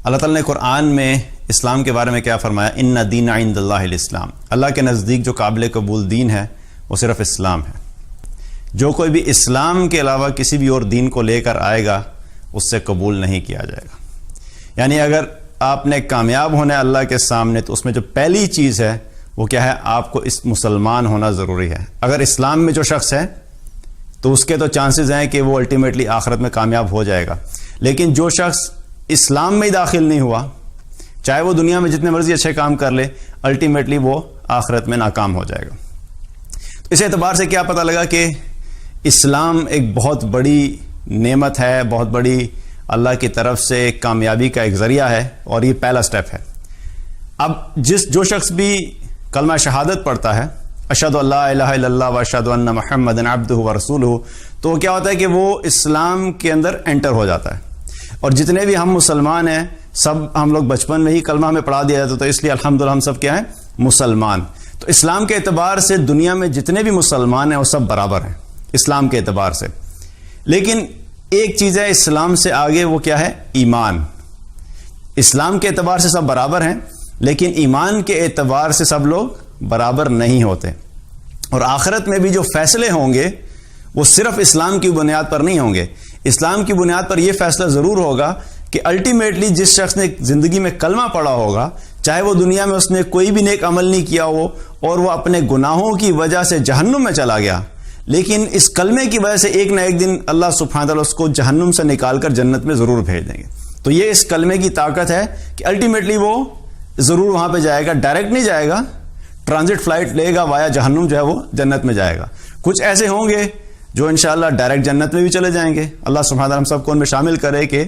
اللہ تعالیٰ نے قرآن میں اسلام کے بارے میں کیا فرمایا؟ ان دین عند اللہ الاسلام، اللہ کے نزدیک جو قابل قبول دین ہے وہ صرف اسلام ہے. جو کوئی بھی اسلام کے علاوہ کسی بھی اور دین کو لے کر آئے گا اس سے قبول نہیں کیا جائے گا. یعنی اگر آپ نے کامیاب ہونا ہے اللہ کے سامنے تو اس میں جو پہلی چیز ہے وہ کیا ہے؟ آپ کو اس مسلمان ہونا ضروری ہے. اگر اسلام میں جو شخص ہے تو اس کے تو چانسز ہیں کہ وہ الٹیمیٹلی آخرت میں کامیاب ہو جائے گا، لیکن جو شخص اسلام میں ہی داخل نہیں ہوا، چاہے وہ دنیا میں جتنے مرضی اچھے کام کر لے، الٹیمیٹلی وہ آخرت میں ناکام ہو جائے گا. اس اعتبار سے کیا پتہ لگا کہ اسلام ایک بہت بڑی نعمت ہے، بہت بڑی اللہ کی طرف سے ایک کامیابی کا ایک ذریعہ ہے، اور یہ پہلا سٹیپ ہے. اب جو شخص بھی کلمہ شہادت پڑھتا ہے، اشہد ان لا الہ الا اللہ و اشہد ان محمدا عبدہ و رسولہ، تو کیا ہوتا ہے کہ وہ اسلام کے اندر انٹر ہو جاتا ہے. اور جتنے بھی ہم مسلمان ہیں سب ہم لوگ بچپن میں ہی کلمہ ہمیں پڑھا دیا جاتا، تو اس لیے الحمدللہ ہم سب کیا ہیں؟ مسلمان. تو اسلام کے اعتبار سے دنیا میں جتنے بھی مسلمان ہیں وہ سب برابر ہیں اسلام کے اعتبار سے. لیکن ایک چیز ہے اسلام سے آگے، وہ کیا ہے؟ ایمان. اسلام کے اعتبار سے سب برابر ہیں لیکن ایمان کے اعتبار سے سب لوگ برابر نہیں ہوتے. اور آخرت میں بھی جو فیصلے ہوں گے وہ صرف اسلام کی بنیاد پر نہیں ہوں گے. اسلام کی بنیاد پر یہ فیصلہ ضرور ہوگا کہ الٹیمیٹلی جس شخص نے زندگی میں کلمہ پڑھا ہوگا، چاہے وہ دنیا میں اس نے کوئی بھی نیک عمل نہیں کیا ہو اور وہ اپنے گناہوں کی وجہ سے جہنم میں چلا گیا، لیکن اس کلمے کی وجہ سے ایک نہ ایک دن اللہ سبحانہ تعالیٰ اس کو جہنم سے نکال کر جنت میں ضرور بھیج دیں گے. تو یہ اس کلمے کی طاقت ہے کہ الٹیمیٹلی وہ ضرور وہاں پہ جائے گا. ڈائریکٹ نہیں جائے گا، ٹرانزٹ فلائٹ لے گا وایا جہنم، جو ہے وہ جنت میں جائے گا. کچھ ایسے ہوں گے جو انشاءاللہ ڈائریکٹ جنت میں بھی چلے جائیں گے. اللہ سبحانہ تعالیٰ ہم سب کو ان میں شامل کرے کہ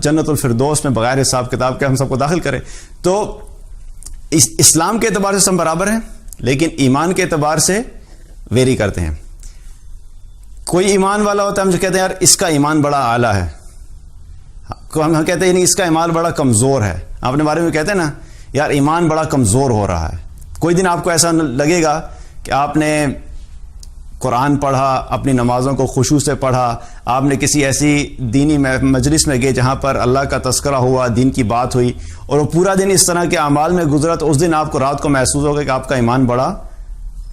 جنت الفردوس میں بغیر حساب کتاب کے ہم سب کو داخل کرے. تو اسلام کے اعتبار سے سب برابر ہیں لیکن ایمان کے اعتبار سے ویری کرتے ہیں. کوئی ایمان والا ہوتا ہے ہم جو کہتے ہیں یار اس کا ایمان بڑا اعلیٰ ہے، ہم کہتے ہیں نہیں اس کا ایمان بڑا کمزور ہے. آپ اپنے بارے میں کہتے ہیں نا یار ایمان بڑا کمزور ہو رہا ہے. کوئی دن آپ کو ایسا لگے گا کہ آپ نے قرآن پڑھا، اپنی نمازوں کو خشوع سے پڑھا، آپ نے کسی ایسی دینی مجلس میں گئے جہاں پر اللہ کا تذکرہ ہوا، دین کی بات ہوئی، اور وہ پورا دن اس طرح کے اعمال میں گزرا، تو اس دن آپ کو رات کو محسوس ہوگا کہ آپ کا ایمان بڑا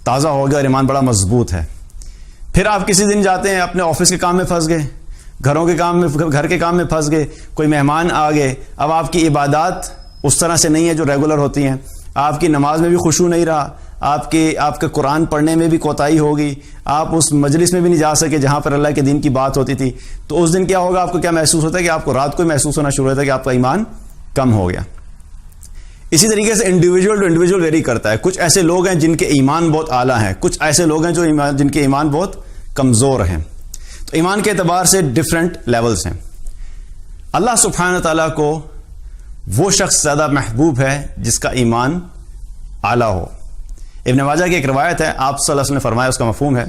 تازہ ہو گیا اور ایمان بڑا مضبوط ہے. پھر آپ کسی دن جاتے ہیں اپنے آفس کے کام میں پھنس گئے، گھر کے کام میں پھنس گئے، کوئی مہمان آ گئے، اب آپ کی عبادات اس طرح سے نہیں ہے جو ریگولر ہوتی ہیں، آپ کی نماز میں بھی خشوع نہیں رہا، آپ کے قرآن پڑھنے میں بھی کوتاہی ہوگی، آپ اس مجلس میں بھی نہیں جا سکے جہاں پر اللہ کے دین کی بات ہوتی تھی. تو اس دن کیا ہوگا؟ آپ کو کیا محسوس ہوتا ہے کہ آپ کو رات کو ہی محسوس ہونا شروع ہوتا ہے کہ آپ کا ایمان کم ہو گیا. اسی طریقے سے انڈیویجول ٹو انڈیویجول ویری کرتا ہے. کچھ ایسے لوگ ہیں جن کے ایمان بہت اعلیٰ ہیں، کچھ ایسے لوگ ہیں جن کے ایمان بہت کمزور ہیں. تو ایمان کے اعتبار سے ڈفرینٹ لیولز ہیں. اللہ سبحانہ تعالیٰ کو وہ شخص زیادہ محبوب ہے جس کا ایمان اعلیٰ ہو. ابن ماجہ کی ایک روایت ہے، آپ صلی اللہ علیہ وسلم نے فرمایا، اس کا مفہوم ہے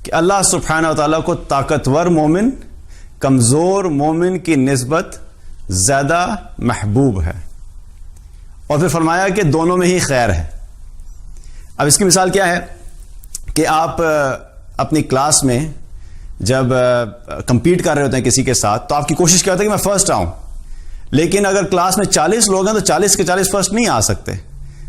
کہ اللہ سبحانہ تعالیٰ کو طاقتور مومن کمزور مومن کی نسبت زیادہ محبوب ہے. اور پھر فرمایا کہ دونوں میں ہی خیر ہے. اب اس کی مثال کیا ہے کہ آپ اپنی کلاس میں جب کمپیٹ کر رہے ہوتے ہیں کسی کے ساتھ تو آپ کی کوشش کیا ہوتا ہے کہ میں فرسٹ آؤں، لیکن اگر کلاس میں 40 لوگ ہیں تو 40 کے 40 فرسٹ نہیں آ سکتے.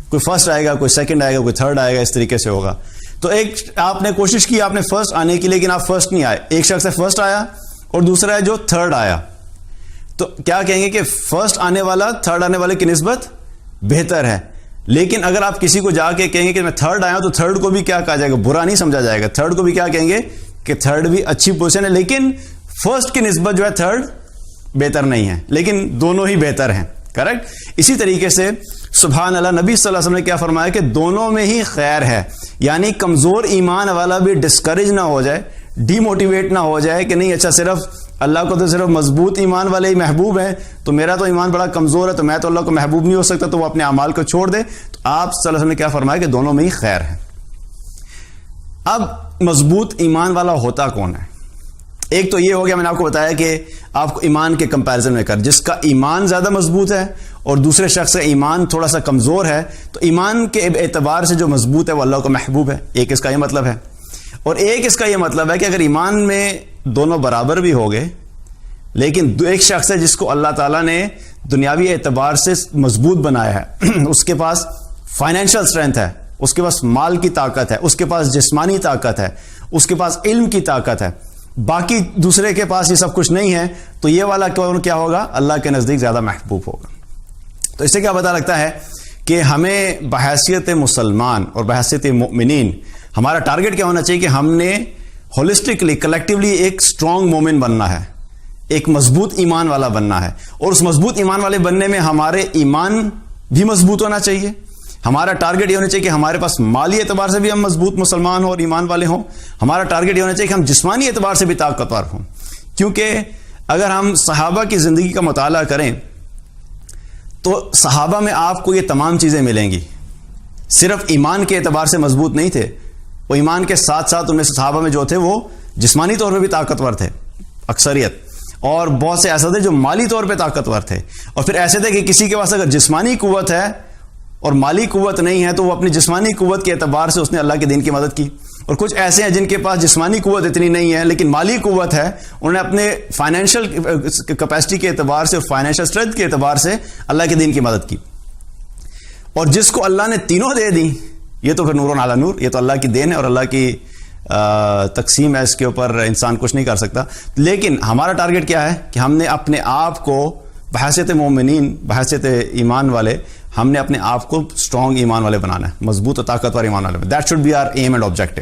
کوئی فرسٹ آئے گا، کوئی سیکنڈ آئے گا، کوئی تھرڈ آئے گا، اس طریقے سے ہوگا. تو ایک آپ نے کوشش کی، آپ نے فرسٹ آنے کی، لیکن آپ فرسٹ نہیں آئے. ایک شخص ہے فرسٹ آیا اور دوسرا ہے جو تھرڈ آیا. تو کیا کہیں گے کہ فرسٹ آنے والا تھرڈ آنے والے کی نسبت بہتر ہے. لیکن اگر آپ کسی کو جا کے کہیں گے کہ میں تھرڈ آیا ہوں تو تھرڈ کو بھی کیا کہا جائے گا؟ برا نہیں سمجھا جائے گا. تھرڈ کو بھی کیا کہیں گے کہ تھرڈ بھی اچھی پوزیشن ہے لیکن فرسٹ کی نسبت جو ہے تھرڈ بہتر نہیں ہے، لیکن دونوں ہی بہتر ہیں. کریکٹ. اسی طریقے سے سبحان اللہ، نبی صلی اللہ علیہ وسلم نے کیا فرمایا کہ دونوں میں ہی خیر ہے. یعنی کمزور ایمان والا بھی ڈسکریج نہ ہو جائے، ڈی موٹیویٹ نہ ہو جائے کہ نہیں اچھا صرف اللہ کو تو صرف مضبوط ایمان والے ہی محبوب ہیں، تو میرا تو ایمان بڑا کمزور ہے تو میں تو اللہ کو محبوب نہیں ہو سکتا، تو وہ اپنے اعمال کو چھوڑ دے. تو آپ صلی اللہ علیہ وسلم نے کیا فرمایا کہ دونوں میں ہی خیر ہے. اب مضبوط ایمان والا ہوتا کون ہے؟ ایک تو یہ ہو گیا، میں نے آپ کو بتایا کہ آپ کو ایمان کے کمپیرزن میں کر، جس کا ایمان زیادہ مضبوط ہے اور دوسرے شخص کا ایمان تھوڑا سا کمزور ہے، تو ایمان کے اعتبار سے جو مضبوط ہے وہ اللہ کو محبوب ہے. ایک اس کا یہ مطلب ہے. اور ایک اس کا یہ مطلب ہے کہ اگر ایمان میں دونوں برابر بھی ہو گئے لیکن ایک شخص ہے جس کو اللہ تعالیٰ نے دنیاوی اعتبار سے مضبوط بنایا ہے، اس کے پاس فائنینشیل اسٹرینتھ ہے، اس کے پاس مال کی طاقت ہے، اس کے پاس جسمانی طاقت ہے، اس کے پاس علم کی طاقت ہے، باقی دوسرے کے پاس یہ سب کچھ نہیں ہے، تو یہ والا کیا ہوگا؟ اللہ کے نزدیک زیادہ محبوب ہوگا۔ تو اس سے کیا پتہ لگتا ہے کہ ہمیں بحیثیت مسلمان اور بحیثیت مومنین ہمارا ٹارگٹ کیا ہونا چاہیے کہ ہم نے ہولسٹکلی کلیکٹیولی ایک اسٹرانگ مومن بننا ہے، ایک مضبوط ایمان والا بننا ہے، اور اس مضبوط ایمان والے بننے میں ہمارے ایمان بھی مضبوط ہونا چاہیے۔ ہمارا ٹارگٹ یہ ہونا چاہیے کہ ہمارے پاس مالی اعتبار سے بھی ہم مضبوط مسلمان ہوں اور ایمان والے ہوں۔ ہمارا ٹارگٹ یہ ہونا چاہیے کہ ہم جسمانی اعتبار سے بھی طاقتور ہوں، کیونکہ اگر ہم صحابہ کی زندگی کا مطالعہ کریں تو صحابہ میں آپ کو یہ تمام چیزیں ملیں گی۔ صرف ایمان کے اعتبار سے مضبوط نہیں تھے، وہ ایمان کے ساتھ ساتھ ان میں صحابہ میں جو تھے وہ جسمانی طور پہ بھی طاقتور تھے اکثریت، اور بہت سے ایسے تھے جو مالی طور پہ طاقتور تھے، اور پھر ایسے تھے کہ کسی کے پاس اگر جسمانی قوت ہے اور مالی قوت نہیں ہے تو وہ اپنی جسمانی قوت کے اعتبار سے اس نے اللہ کے دین کی مدد کی، اور کچھ ایسے ہیں جن کے پاس جسمانی قوت اتنی نہیں ہے لیکن مالی قوت ہے، انہوں نے اپنے فائنینشیل کیپیسٹی کے اعتبار سے اور فائنینشیل اسٹرینتھ کے اعتبار سے اللہ کے دین کی مدد کی۔ اور جس کو اللہ نے تینوں دے دی، یہ تو پھر نور علی نور، یہ تو اللہ کی دین ہے اور اللہ کی تقسیم ہے، اس کے اوپر انسان کچھ نہیں کر سکتا۔ لیکن ہمارا ٹارگٹ کیا ہے کہ ہم نے اپنے آپ کو بحیثیت مومنین، بحیثیت ایمان والے، ہم نے اپنے آپ کو اسٹرانگ ایمان والے بنانا ہے، مضبوط اور طاقتور ایمان والے۔ That should be our aim and objective.